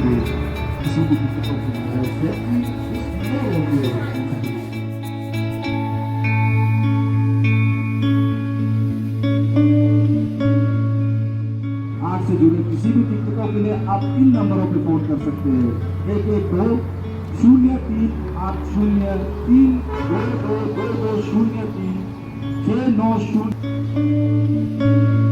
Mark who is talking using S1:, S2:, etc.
S1: से किसी भी टिकटों की मदद से आज से जुड़े किसी भी टिकटों के लिए आप इन नंबरों पे फोन कर सकते हैं 112-03-803-222203 690